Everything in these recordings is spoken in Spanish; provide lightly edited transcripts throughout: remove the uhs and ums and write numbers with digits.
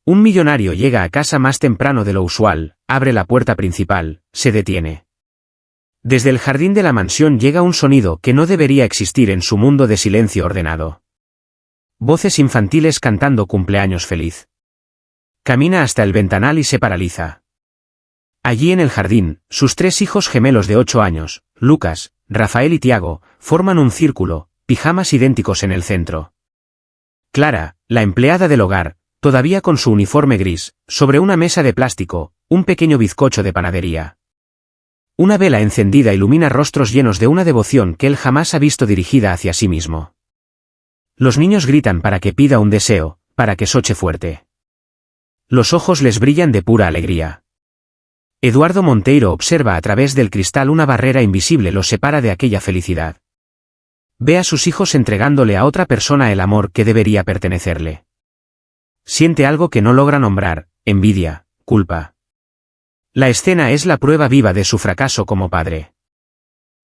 Un millonario llega a casa más temprano de lo usual, abre la puerta principal, se detiene. Desde el jardín de la mansión llega un sonido que no debería existir en su mundo de silencio ordenado. Voces infantiles cantando cumpleaños feliz. Camina hasta el ventanal y se paraliza. Allí en el jardín, sus 3 hijos gemelos de 8 años, Lucas, Rafael y Tiago, forman un círculo, pijamas idénticos en el centro. Clara, la empleada del hogar, todavía con su uniforme gris, sobre una mesa de plástico, un pequeño bizcocho de panadería. Una vela encendida ilumina rostros llenos de una devoción que él jamás ha visto dirigida hacia sí mismo. Los niños gritan para que pida un deseo, para que soche fuerte. Los ojos les brillan de pura alegría. Eduardo Monteiro observa a través del cristal una barrera invisible los separa de aquella felicidad. Ve a sus hijos entregándole a otra persona el amor que debería pertenecerle. Siente algo que no logra nombrar, envidia, culpa. La escena es la prueba viva de su fracaso como padre.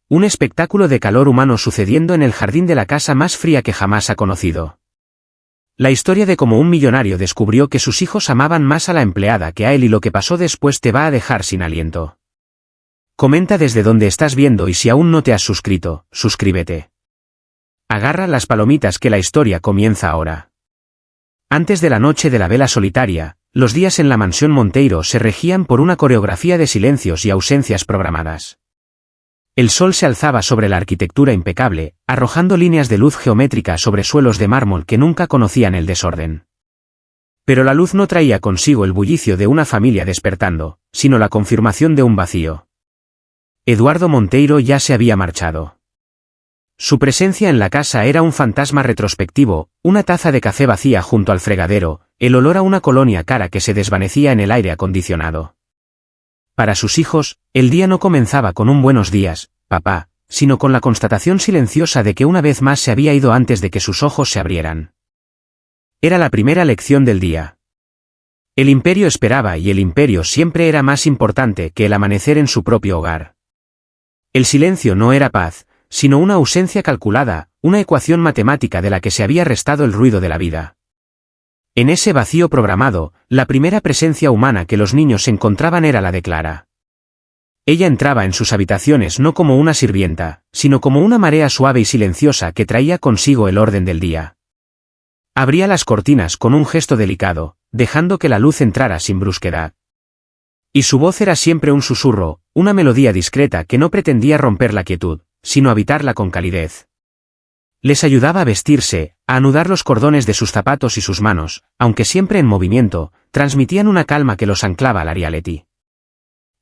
Un espectáculo de calor humano sucediendo en el jardín de la casa más fría que jamás ha conocido. La historia de cómo un millonario descubrió que sus hijos amaban más a la empleada que a él y lo que pasó después te va a dejar sin aliento. Comenta desde donde estás viendo y si aún no te has suscrito, suscríbete. Agarra las palomitas que la historia comienza ahora. Antes de la noche de la vela solitaria, los días en la mansión Monteiro se regían por una coreografía de silencios y ausencias programadas. El sol se alzaba sobre la arquitectura impecable, arrojando líneas de luz geométrica sobre suelos de mármol que nunca conocían el desorden. Pero la luz no traía consigo el bullicio de una familia despertando, sino la confirmación de un vacío. Eduardo Monteiro ya se había marchado. Su presencia en la casa era un fantasma retrospectivo, una taza de café vacía junto al fregadero, el olor a una colonia cara que se desvanecía en el aire acondicionado. Para sus hijos, el día no comenzaba con un buenos días, papá, sino con la constatación silenciosa de que una vez más se había ido antes de que sus ojos se abrieran. Era la primera lección del día. El imperio esperaba y el imperio siempre era más importante que el amanecer en su propio hogar. El silencio no era paz, sino una ausencia calculada, una ecuación matemática de la que se había restado el ruido de la vida. En ese vacío programado, la primera presencia humana que los niños encontraban era la de Clara. Ella entraba en sus habitaciones no como una sirvienta, sino como una marea suave y silenciosa que traía consigo el orden del día. Abría las cortinas con un gesto delicado, dejando que la luz entrara sin brusquedad. Y su voz era siempre un susurro, una melodía discreta que no pretendía romper la quietud, sino habitarla con calidez. Les ayudaba a vestirse, a anudar los cordones de sus zapatos y sus manos, aunque siempre en movimiento, transmitían una calma que los anclaba al Arialetti.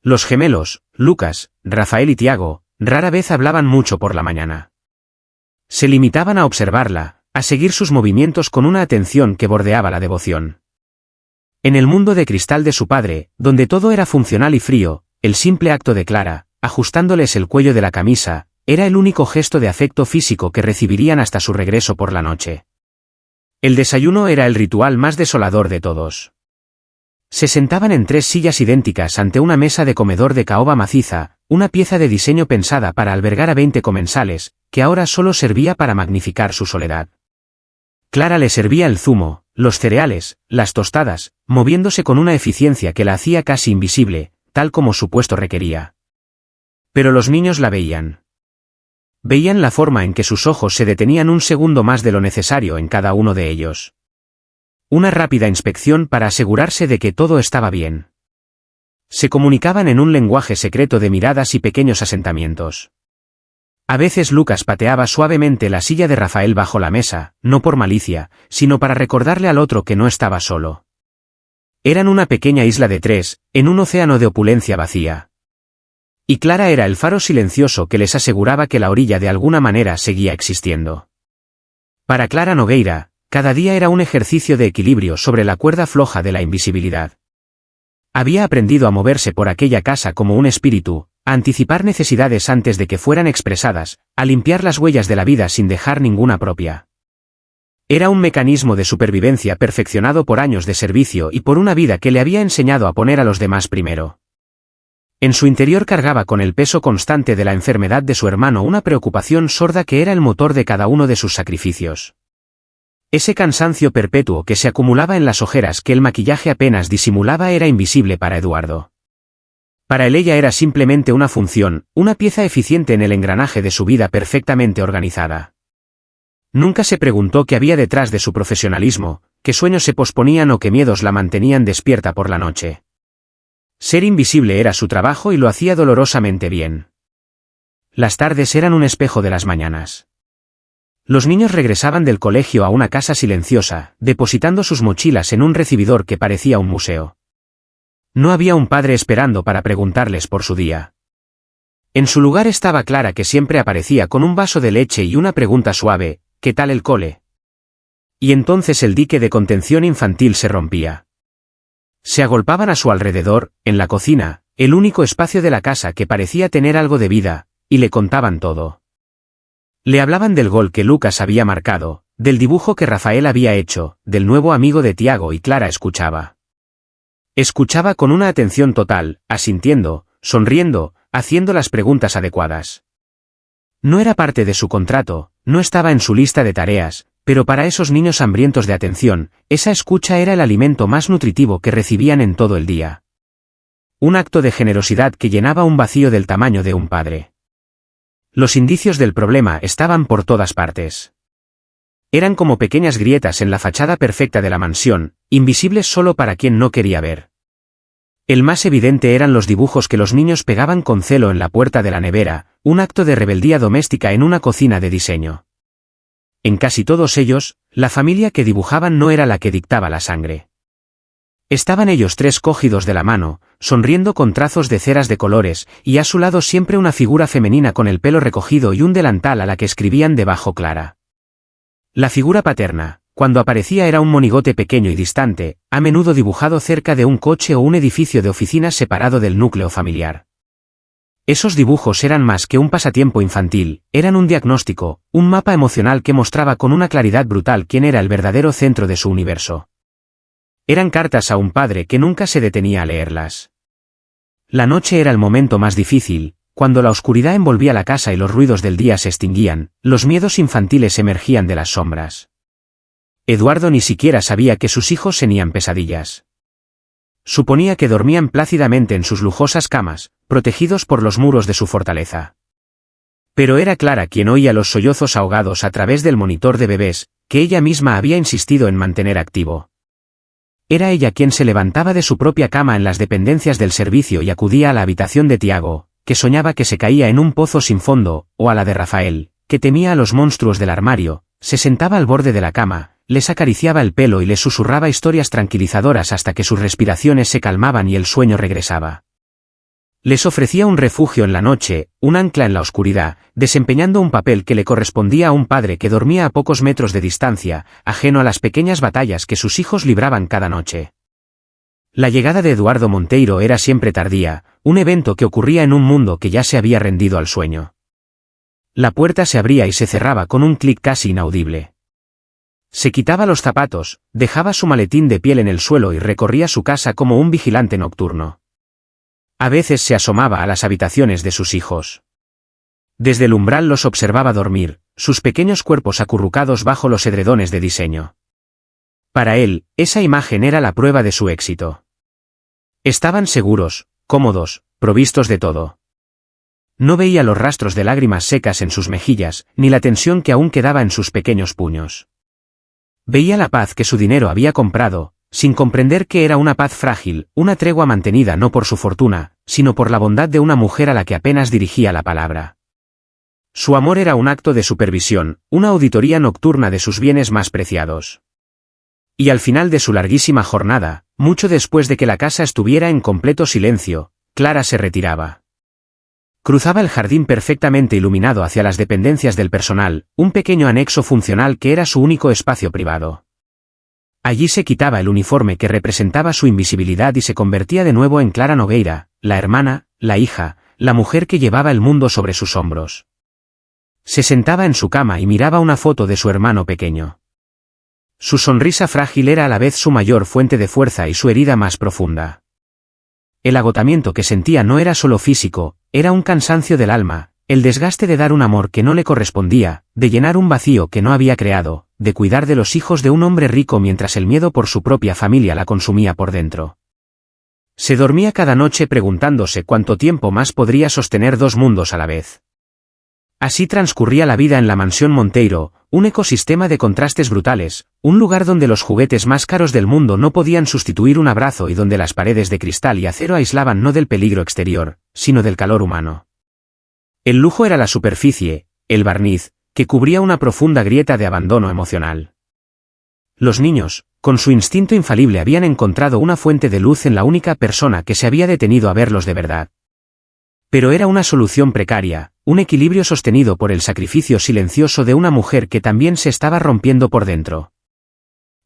Los gemelos, Lucas, Rafael y Tiago, rara vez hablaban mucho por la mañana. Se limitaban a observarla, a seguir sus movimientos con una atención que bordeaba la devoción. En el mundo de cristal de su padre, donde todo era funcional y frío, el simple acto de Clara, ajustándoles el cuello de la camisa, era el único gesto de afecto físico que recibirían hasta su regreso por la noche. El desayuno era el ritual más desolador de todos. Se sentaban en 3 sillas idénticas ante una mesa de comedor de caoba maciza, una pieza de diseño pensada para albergar a 20 comensales, que ahora solo servía para magnificar su soledad. Clara le servía el zumo, los cereales, las tostadas, moviéndose con una eficiencia que la hacía casi invisible, tal como su puesto requería. Pero los niños la veían. Veían la forma en que sus ojos se detenían un segundo más de lo necesario en cada uno de ellos. Una rápida inspección para asegurarse de que todo estaba bien. Se comunicaban en un lenguaje secreto de miradas y pequeños asentamientos. A veces Lucas pateaba suavemente la silla de Rafael bajo la mesa, no por malicia, sino para recordarle al otro que no estaba solo. Eran una pequeña isla de 3, en un océano de opulencia vacía. Y Clara era el faro silencioso que les aseguraba que la orilla de alguna manera seguía existiendo. Para Clara Nogueira, cada día era un ejercicio de equilibrio sobre la cuerda floja de la invisibilidad. Había aprendido a moverse por aquella casa como un espíritu, a anticipar necesidades antes de que fueran expresadas, a limpiar las huellas de la vida sin dejar ninguna propia. Era un mecanismo de supervivencia perfeccionado por años de servicio y por una vida que le había enseñado a poner a los demás primero. En su interior cargaba con el peso constante de la enfermedad de su hermano una preocupación sorda que era el motor de cada uno de sus sacrificios. Ese cansancio perpetuo que se acumulaba en las ojeras que el maquillaje apenas disimulaba era invisible para Eduardo. Para él ella era simplemente una función, una pieza eficiente en el engranaje de su vida perfectamente organizada. Nunca se preguntó qué había detrás de su profesionalismo, qué sueños se posponían o qué miedos la mantenían despierta por la noche. Ser invisible era su trabajo y lo hacía dolorosamente bien. Las tardes eran un espejo de las mañanas. Los niños regresaban del colegio a una casa silenciosa, depositando sus mochilas en un recibidor que parecía un museo. No había un padre esperando para preguntarles por su día. En su lugar estaba Clara, que siempre aparecía con un vaso de leche y una pregunta suave: ¿qué tal el cole? Y entonces el dique de contención infantil se rompía. Se agolpaban a su alrededor, en la cocina, el único espacio de la casa que parecía tener algo de vida, y le contaban todo. Le hablaban del gol que Lucas había marcado, del dibujo que Rafael había hecho, del nuevo amigo de Tiago, y Clara escuchaba. Escuchaba con una atención total, asintiendo, sonriendo, haciendo las preguntas adecuadas. No era parte de su contrato, no estaba en su lista de tareas, pero para esos niños hambrientos de atención, esa escucha era el alimento más nutritivo que recibían en todo el día. Un acto de generosidad que llenaba un vacío del tamaño de un padre. Los indicios del problema estaban por todas partes. Eran como pequeñas grietas en la fachada perfecta de la mansión, invisibles solo para quien no quería ver. El más evidente eran los dibujos que los niños pegaban con celo en la puerta de la nevera, un acto de rebeldía doméstica en una cocina de diseño. En casi todos ellos, la familia que dibujaban no era la que dictaba la sangre. Estaban ellos tres cogidos de la mano, sonriendo con trazos de ceras de colores, y a su lado siempre una figura femenina con el pelo recogido y un delantal a la que escribían debajo Clara. La figura paterna, cuando aparecía, era un monigote pequeño y distante, a menudo dibujado cerca de un coche o un edificio de oficinas separado del núcleo familiar. Esos dibujos eran más que un pasatiempo infantil, eran un diagnóstico, un mapa emocional que mostraba con una claridad brutal quién era el verdadero centro de su universo. Eran cartas a un padre que nunca se detenía a leerlas. La noche era el momento más difícil, cuando la oscuridad envolvía la casa y los ruidos del día se extinguían, los miedos infantiles emergían de las sombras. Eduardo ni siquiera sabía que sus hijos tenían pesadillas. Suponía que dormían plácidamente en sus lujosas camas, protegidos por los muros de su fortaleza. Pero era Clara quien oía los sollozos ahogados a través del monitor de bebés, que ella misma había insistido en mantener activo. Era ella quien se levantaba de su propia cama en las dependencias del servicio y acudía a la habitación de Tiago, que soñaba que se caía en un pozo sin fondo, o a la de Rafael, que temía a los monstruos del armario, se sentaba al borde de la cama, les acariciaba el pelo y les susurraba historias tranquilizadoras hasta que sus respiraciones se calmaban y el sueño regresaba. Les ofrecía un refugio en la noche, un ancla en la oscuridad, desempeñando un papel que le correspondía a un padre que dormía a pocos metros de distancia, ajeno a las pequeñas batallas que sus hijos libraban cada noche. La llegada de Eduardo Monteiro era siempre tardía, un evento que ocurría en un mundo que ya se había rendido al sueño. La puerta se abría y se cerraba con un clic casi inaudible. Se quitaba los zapatos, dejaba su maletín de piel en el suelo y recorría su casa como un vigilante nocturno. A veces se asomaba a las habitaciones de sus hijos. Desde el umbral los observaba dormir, sus pequeños cuerpos acurrucados bajo los edredones de diseño. Para él, esa imagen era la prueba de su éxito. Estaban seguros, cómodos, provistos de todo. No veía los rastros de lágrimas secas en sus mejillas, ni la tensión que aún quedaba en sus pequeños puños. Veía la paz que su dinero había comprado, sin comprender que era una paz frágil, una tregua mantenida no por su fortuna, sino por la bondad de una mujer a la que apenas dirigía la palabra. Su amor era un acto de supervisión, una auditoría nocturna de sus bienes más preciados. Y al final de su larguísima jornada, mucho después de que la casa estuviera en completo silencio, Clara se retiraba. Cruzaba el jardín perfectamente iluminado hacia las dependencias del personal, un pequeño anexo funcional que era su único espacio privado. Allí se quitaba el uniforme que representaba su invisibilidad y se convertía de nuevo en Clara Nogueira, la hermana, la hija, la mujer que llevaba el mundo sobre sus hombros. Se sentaba en su cama y miraba una foto de su hermano pequeño. Su sonrisa frágil era a la vez su mayor fuente de fuerza y su herida más profunda. El agotamiento que sentía no era solo físico, era un cansancio del alma, el desgaste de dar un amor que no le correspondía, de llenar un vacío que no había creado, de cuidar de los hijos de un hombre rico mientras el miedo por su propia familia la consumía por dentro. Se dormía cada noche preguntándose cuánto tiempo más podría sostener dos mundos a la vez. Así transcurría la vida en la mansión Monteiro, un ecosistema de contrastes brutales, un lugar donde los juguetes más caros del mundo no podían sustituir un abrazo y donde las paredes de cristal y acero aislaban no del peligro exterior, sino del calor humano. El lujo era la superficie, el barniz, que cubría una profunda grieta de abandono emocional. Los niños, con su instinto infalible, habían encontrado una fuente de luz en la única persona que se había detenido a verlos de verdad. Pero era una solución precaria, un equilibrio sostenido por el sacrificio silencioso de una mujer que también se estaba rompiendo por dentro.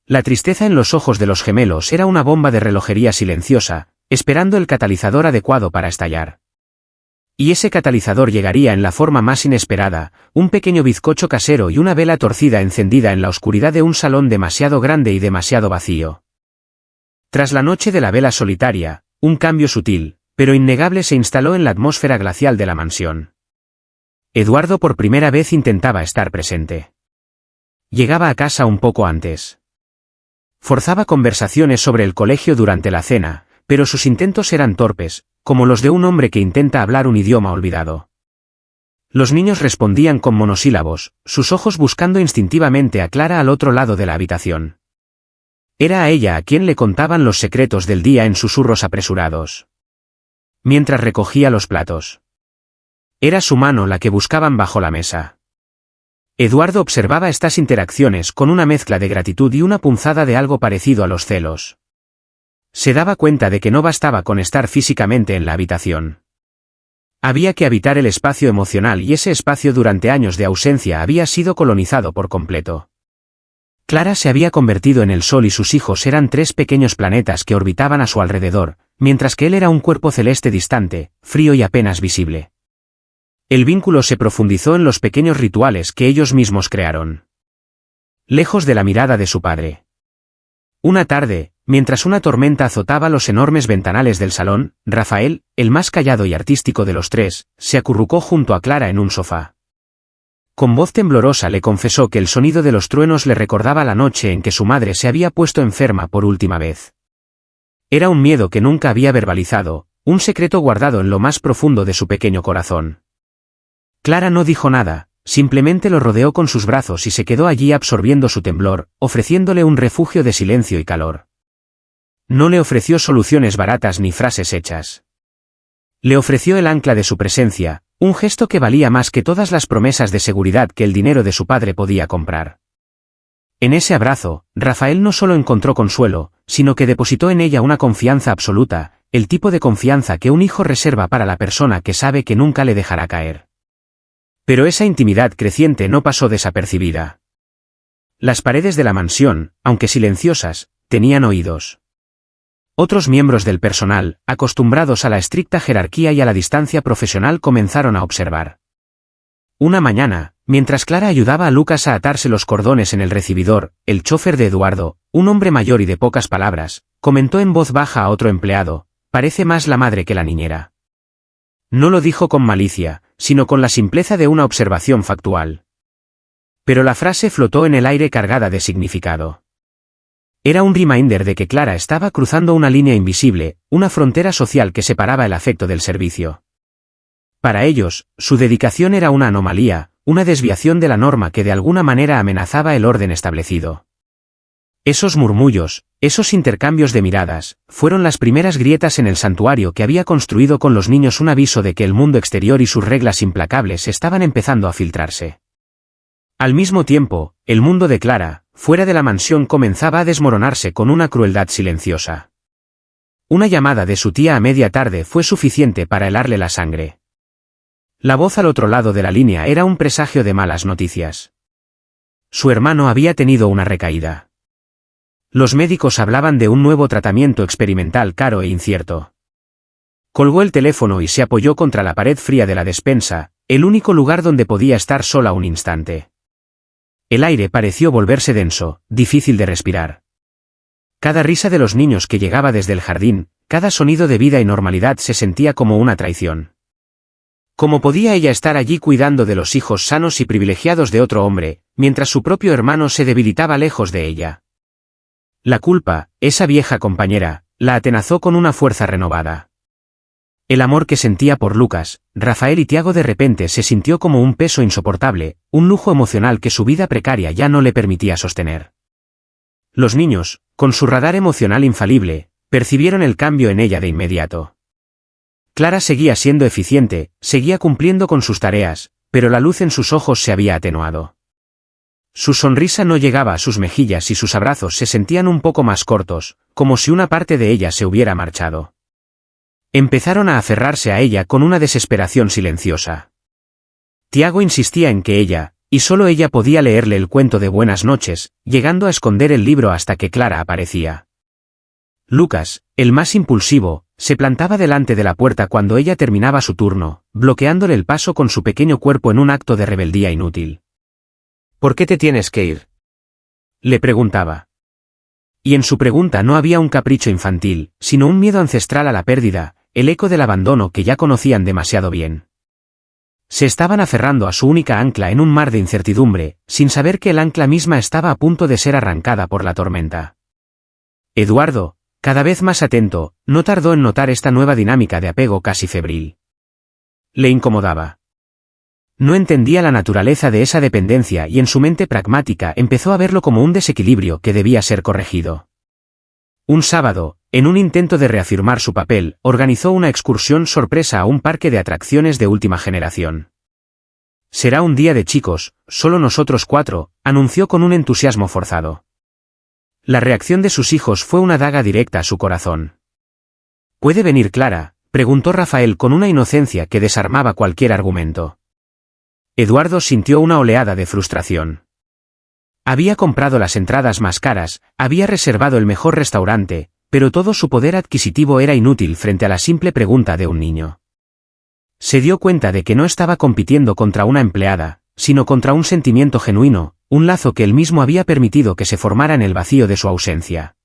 La tristeza en los ojos de los gemelos era una bomba de relojería silenciosa, esperando el catalizador adecuado para estallar. Y ese catalizador llegaría en la forma más inesperada, un pequeño bizcocho casero y una vela torcida encendida en la oscuridad de un salón demasiado grande y demasiado vacío. Tras la noche de la vela solitaria, un cambio sutil, pero innegable se instaló en la atmósfera glacial de la mansión. Eduardo por primera vez intentaba estar presente. Llegaba a casa un poco antes. Forzaba conversaciones sobre el colegio durante la cena, pero sus intentos eran torpes, como los de un hombre que intenta hablar un idioma olvidado. Los niños respondían con monosílabos, sus ojos buscando instintivamente a Clara al otro lado de la habitación. Era a ella a quien le contaban los secretos del día en susurros apresurados. Mientras recogía los platos. Era su mano la que buscaban bajo la mesa. Eduardo observaba estas interacciones con una mezcla de gratitud y una punzada de algo parecido a los celos. Se daba cuenta de que no bastaba con estar físicamente en la habitación. Había que habitar el espacio emocional y ese espacio durante años de ausencia había sido colonizado por completo. Clara se había convertido en el sol y sus hijos eran tres pequeños planetas que orbitaban a su alrededor, mientras que él era un cuerpo celeste distante, frío y apenas visible. El vínculo se profundizó en los pequeños rituales que ellos mismos crearon. Lejos de la mirada de su padre. Una tarde, mientras una tormenta azotaba los enormes ventanales del salón, Rafael, el más callado y artístico de los tres, se acurrucó junto a Clara en un sofá. Con voz temblorosa le confesó que el sonido de los truenos le recordaba la noche en que su madre se había puesto enferma por última vez. Era un miedo que nunca había verbalizado, un secreto guardado en lo más profundo de su pequeño corazón. Clara no dijo nada, simplemente lo rodeó con sus brazos y se quedó allí absorbiendo su temblor, ofreciéndole un refugio de silencio y calor. No le ofreció soluciones baratas ni frases hechas. Le ofreció el ancla de su presencia, un gesto que valía más que todas las promesas de seguridad que el dinero de su padre podía comprar. En ese abrazo, Rafael no solo encontró consuelo, sino que depositó en ella una confianza absoluta, el tipo de confianza que un hijo reserva para la persona que sabe que nunca le dejará caer. Pero esa intimidad creciente no pasó desapercibida. Las paredes de la mansión, aunque silenciosas, tenían oídos. Otros miembros del personal, acostumbrados a la estricta jerarquía y a la distancia profesional, comenzaron a observar. Una mañana, mientras Clara ayudaba a Lucas a atarse los cordones en el recibidor, el chofer de Eduardo, un hombre mayor y de pocas palabras, comentó en voz baja a otro empleado: «Parece más la madre que la niñera». No lo dijo con malicia, sino con la simpleza de una observación factual. Pero la frase flotó en el aire cargada de significado. Era un reminder de que Clara estaba cruzando una línea invisible, una frontera social que separaba el afecto del servicio. Para ellos, su dedicación era una anomalía, una desviación de la norma que de alguna manera amenazaba el orden establecido. Esos murmullos, esos intercambios de miradas, fueron las primeras grietas en el santuario que había construido con los niños, un aviso de que el mundo exterior y sus reglas implacables estaban empezando a filtrarse. Al mismo tiempo, el mundo de Clara, fuera de la mansión, comenzaba a desmoronarse con una crueldad silenciosa. Una llamada de su tía a media tarde fue suficiente para helarle la sangre. La voz al otro lado de la línea era un presagio de malas noticias. Su hermano había tenido una recaída. Los médicos hablaban de un nuevo tratamiento experimental caro e incierto. Colgó el teléfono y se apoyó contra la pared fría de la despensa, el único lugar donde podía estar sola un instante. El aire pareció volverse denso, difícil de respirar. Cada risa de los niños que llegaba desde el jardín, cada sonido de vida y normalidad se sentía como una traición. ¿Cómo podía ella estar allí cuidando de los hijos sanos y privilegiados de otro hombre, mientras su propio hermano se debilitaba lejos de ella? La culpa, esa vieja compañera, la atenazó con una fuerza renovada. El amor que sentía por Lucas, Rafael y Tiago de repente se sintió como un peso insoportable, un lujo emocional que su vida precaria ya no le permitía sostener. Los niños, con su radar emocional infalible, percibieron el cambio en ella de inmediato. Clara seguía siendo eficiente, seguía cumpliendo con sus tareas, pero la luz en sus ojos se había atenuado. Su sonrisa no llegaba a sus mejillas y sus abrazos se sentían un poco más cortos, como si una parte de ella se hubiera marchado. Empezaron a aferrarse a ella con una desesperación silenciosa. Tiago insistía en que ella, y solo ella podía leerle el cuento de buenas noches, llegando a esconder el libro hasta que Clara aparecía. Lucas, el más impulsivo, se plantaba delante de la puerta cuando ella terminaba su turno, bloqueándole el paso con su pequeño cuerpo en un acto de rebeldía inútil. ¿Por qué te tienes que ir?, le preguntaba. Y en su pregunta no había un capricho infantil, sino un miedo ancestral a la pérdida, el eco del abandono que ya conocían demasiado bien. Se estaban aferrando a su única ancla en un mar de incertidumbre, sin saber que el ancla misma estaba a punto de ser arrancada por la tormenta. Eduardo, cada vez más atento, no tardó en notar esta nueva dinámica de apego casi febril. Le incomodaba. No entendía la naturaleza de esa dependencia y en su mente pragmática empezó a verlo como un desequilibrio que debía ser corregido. Un sábado, en un intento de reafirmar su papel, organizó una excursión sorpresa a un parque de atracciones de última generación. Será un día de chicos, solo nosotros 4, anunció con un entusiasmo forzado. La reacción de sus hijos fue una daga directa a su corazón. ¿Puede venir Clara?, preguntó Rafael con una inocencia que desarmaba cualquier argumento. Eduardo sintió una oleada de frustración. Había comprado las entradas más caras, había reservado el mejor restaurante, pero todo su poder adquisitivo era inútil frente a la simple pregunta de un niño. Se dio cuenta de que no estaba compitiendo contra una empleada, sino contra un sentimiento genuino, un lazo que él mismo había permitido que se formara en el vacío de su ausencia.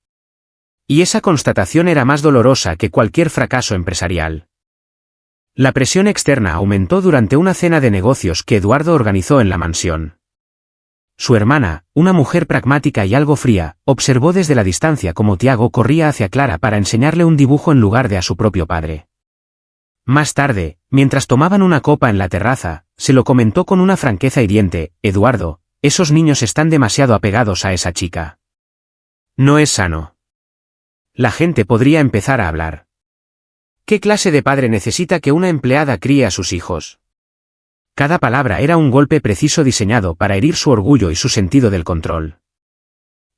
Y esa constatación era más dolorosa que cualquier fracaso empresarial. La presión externa aumentó durante una cena de negocios que Eduardo organizó en la mansión. Su hermana, una mujer pragmática y algo fría, observó desde la distancia cómo Tiago corría hacia Clara para enseñarle un dibujo en lugar de a su propio padre. Más tarde, mientras tomaban una copa en la terraza, se lo comentó con una franqueza hiriente: Eduardo, esos niños están demasiado apegados a esa chica. No es sano. La gente podría empezar a hablar. ¿Qué clase de padre necesita que una empleada críe a sus hijos? Cada palabra era un golpe preciso diseñado para herir su orgullo y su sentido del control.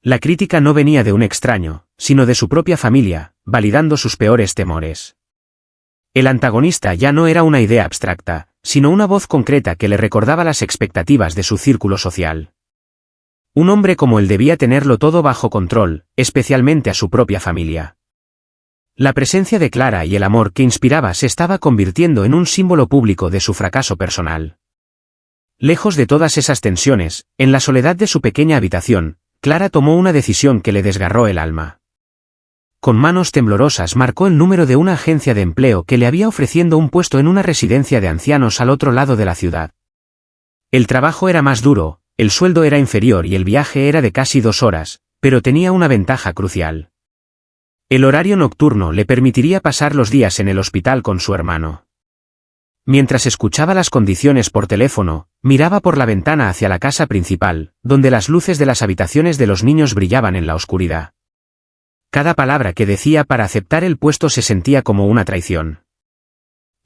La crítica no venía de un extraño, sino de su propia familia, validando sus peores temores. El antagonista ya no era una idea abstracta, sino una voz concreta que le recordaba las expectativas de su círculo social. Un hombre como él debía tenerlo todo bajo control, especialmente a su propia familia. La presencia de Clara y el amor que inspiraba se estaba convirtiendo en un símbolo público de su fracaso personal. Lejos de todas esas tensiones, en la soledad de su pequeña habitación, Clara tomó una decisión que le desgarró el alma. Con manos temblorosas marcó el número de una agencia de empleo que le había ofreciendo un puesto en una residencia de ancianos al otro lado de la ciudad. El trabajo era más duro, el sueldo era inferior y el viaje era de casi 2 horas, pero tenía una ventaja crucial. El horario nocturno le permitiría pasar los días en el hospital con su hermano. Mientras escuchaba las condiciones por teléfono, miraba por la ventana hacia la casa principal, donde las luces de las habitaciones de los niños brillaban en la oscuridad. Cada palabra que decía para aceptar el puesto se sentía como una traición.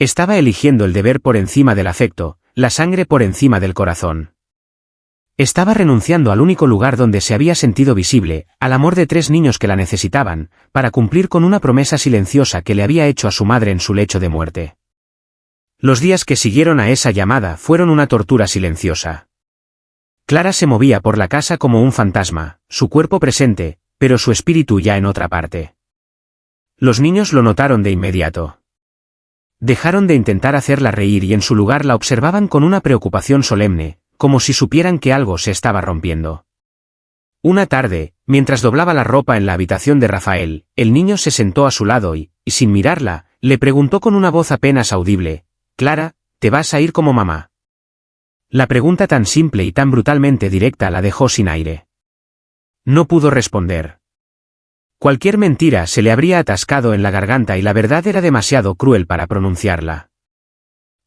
Estaba eligiendo el deber por encima del afecto, la sangre por encima del corazón. Estaba renunciando al único lugar donde se había sentido visible, al amor de 3 niños que la necesitaban, para cumplir con una promesa silenciosa que le había hecho a su madre en su lecho de muerte. Los días que siguieron a esa llamada fueron una tortura silenciosa. Clara se movía por la casa como un fantasma, su cuerpo presente, pero su espíritu ya en otra parte. Los niños lo notaron de inmediato. Dejaron de intentar hacerla reír y en su lugar la observaban con una preocupación solemne, como si supieran que algo se estaba rompiendo. Una tarde, mientras doblaba la ropa en la habitación de Rafael, el niño se sentó a su lado y sin mirarla, le preguntó con una voz apenas audible: Clara, ¿te vas a ir como mamá? La pregunta tan simple y tan brutalmente directa la dejó sin aire. No pudo responder. Cualquier mentira se le habría atascado en la garganta y la verdad era demasiado cruel para pronunciarla.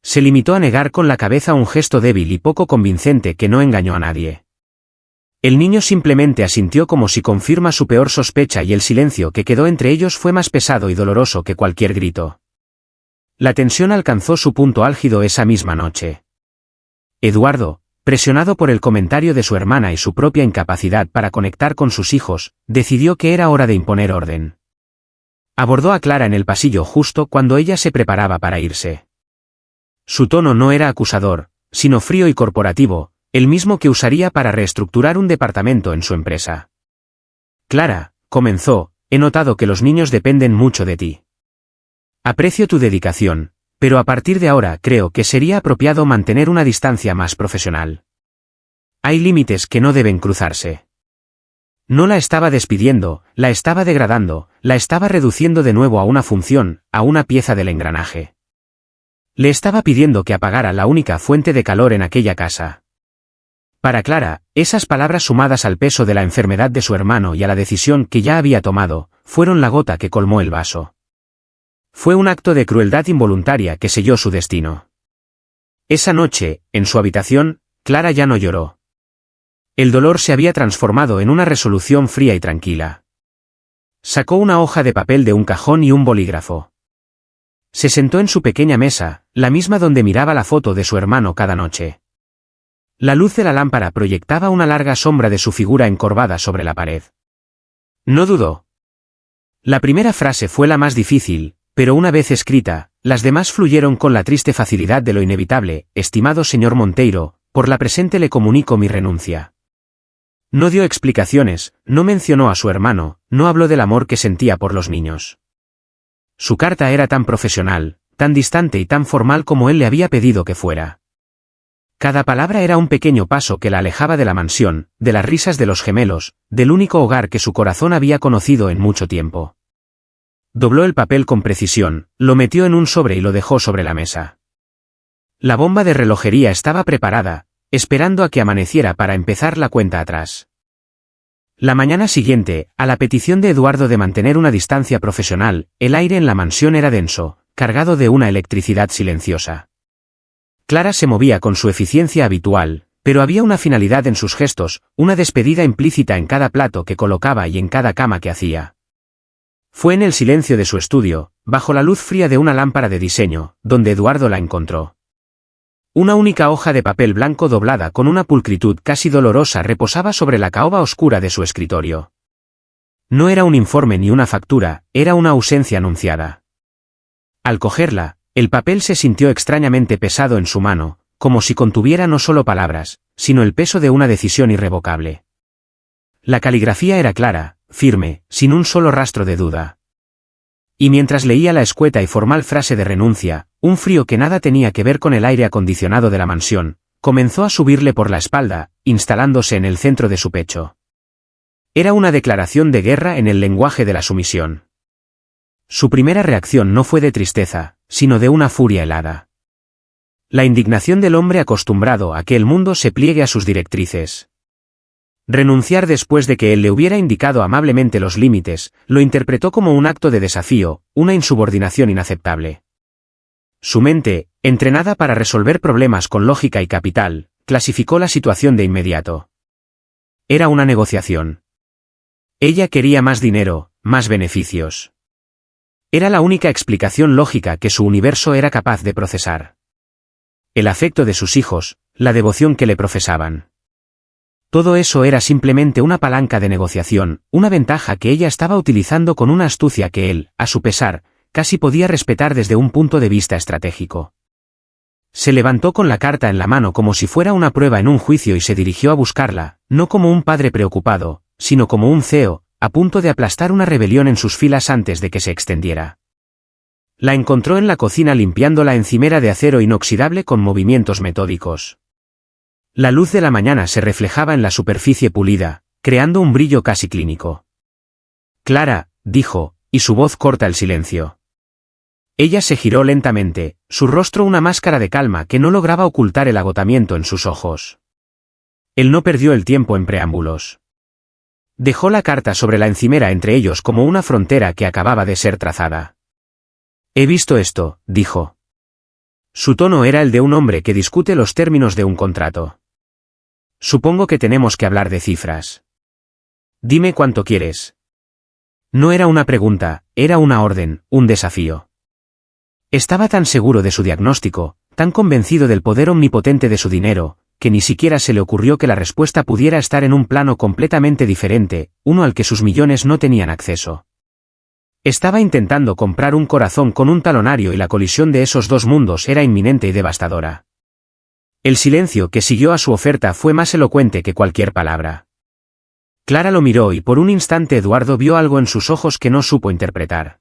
Se limitó a negar con la cabeza un gesto débil y poco convincente que no engañó a nadie. El niño simplemente asintió como si confirma su peor sospecha y el silencio que quedó entre ellos fue más pesado y doloroso que cualquier grito. La tensión alcanzó su punto álgido esa misma noche. Eduardo, presionado por el comentario de su hermana y su propia incapacidad para conectar con sus hijos, decidió que era hora de imponer orden. Abordó a Clara en el pasillo justo cuando ella se preparaba para irse. Su tono no era acusador, sino frío y corporativo, el mismo que usaría para reestructurar un departamento en su empresa. Clara, comenzó, he notado que los niños dependen mucho de ti. Aprecio tu dedicación, pero a partir de ahora creo que sería apropiado mantener una distancia más profesional. Hay límites que no deben cruzarse. No la estaba despidiendo, la estaba degradando, la estaba reduciendo de nuevo a una función, a una pieza del engranaje. Le estaba pidiendo que apagara la única fuente de calor en aquella casa. Para Clara, esas palabras sumadas al peso de la enfermedad de su hermano y a la decisión que ya había tomado, fueron la gota que colmó el vaso. Fue un acto de crueldad involuntaria que selló su destino. Esa noche, en su habitación, Clara ya no lloró. El dolor se había transformado en una resolución fría y tranquila. Sacó una hoja de papel de un cajón y un bolígrafo. Se sentó en su pequeña mesa, la misma donde miraba la foto de su hermano cada noche. La luz de la lámpara proyectaba una larga sombra de su figura encorvada sobre la pared. No dudó. La primera frase fue la más difícil, pero una vez escrita, las demás fluyeron con la triste facilidad de lo inevitable. Estimado señor Monteiro, por la presente le comunico mi renuncia. No dio explicaciones, no mencionó a su hermano, no habló del amor que sentía por los niños. Su carta era tan profesional, tan distante y tan formal como él le había pedido que fuera. Cada palabra era un pequeño paso que la alejaba de la mansión, de las risas de los gemelos, del único hogar que su corazón había conocido en mucho tiempo. Dobló el papel con precisión, lo metió en un sobre y lo dejó sobre la mesa. La bomba de relojería estaba preparada, esperando a que amaneciera para empezar la cuenta atrás. La mañana siguiente, a la petición de Eduardo de mantener una distancia profesional, el aire en la mansión era denso, cargado de una electricidad silenciosa. Clara se movía con su eficiencia habitual, pero había una finalidad en sus gestos, una despedida implícita en cada plato que colocaba y en cada cama que hacía. Fue en el silencio de su estudio, bajo la luz fría de una lámpara de diseño, donde Eduardo la encontró. Una única hoja de papel blanco doblada con una pulcritud casi dolorosa reposaba sobre la caoba oscura de su escritorio. No era un informe ni una factura, era una ausencia anunciada. Al cogerla, el papel se sintió extrañamente pesado en su mano, como si contuviera no solo palabras, sino el peso de una decisión irrevocable. La caligrafía era clara, firme, sin un solo rastro de duda. Y mientras leía la escueta y formal frase de renuncia, un frío que nada tenía que ver con el aire acondicionado de la mansión, comenzó a subirle por la espalda, instalándose en el centro de su pecho. Era una declaración de guerra en el lenguaje de la sumisión. Su primera reacción no fue de tristeza, sino de una furia helada. La indignación del hombre acostumbrado a que el mundo se pliegue a sus directrices. Renunciar después de que él le hubiera indicado amablemente los límites, lo interpretó como un acto de desafío, una insubordinación inaceptable. Su mente, entrenada para resolver problemas con lógica y capital, clasificó la situación de inmediato. Era una negociación. Ella quería más dinero, más beneficios. Era la única explicación lógica que su universo era capaz de procesar. El afecto de sus hijos, la devoción que le profesaban. Todo eso era simplemente una palanca de negociación, una ventaja que ella estaba utilizando con una astucia que él, a su pesar, casi podía respetar desde un punto de vista estratégico. Se levantó con la carta en la mano como si fuera una prueba en un juicio y se dirigió a buscarla, no como un padre preocupado, sino como un CEO, a punto de aplastar una rebelión en sus filas antes de que se extendiera. La encontró en la cocina limpiando la encimera de acero inoxidable con movimientos metódicos. La luz de la mañana se reflejaba en la superficie pulida, creando un brillo casi clínico. Clara, dijo, y su voz corta el silencio. Ella se giró lentamente, Su rostro una máscara de calma que no lograba ocultar el agotamiento en sus ojos. Él no perdió el tiempo en preámbulos. Dejó la carta sobre la encimera entre ellos como una frontera que acababa de ser trazada. He visto esto, dijo. Su tono era el de un hombre que discute los términos de un contrato. Supongo que tenemos que hablar de cifras. Dime cuánto quieres. No era una pregunta, era una orden, un desafío. Estaba tan seguro de su diagnóstico, tan convencido del poder omnipotente de su dinero, que ni siquiera se le ocurrió que la respuesta pudiera estar en un plano completamente diferente, uno al que sus millones no tenían acceso. Estaba intentando comprar un corazón con un talonario y la colisión de esos dos mundos era inminente y devastadora. El silencio que siguió a su oferta fue más elocuente que cualquier palabra. Clara lo miró y por un instante Eduardo vio algo en sus ojos que no supo interpretar.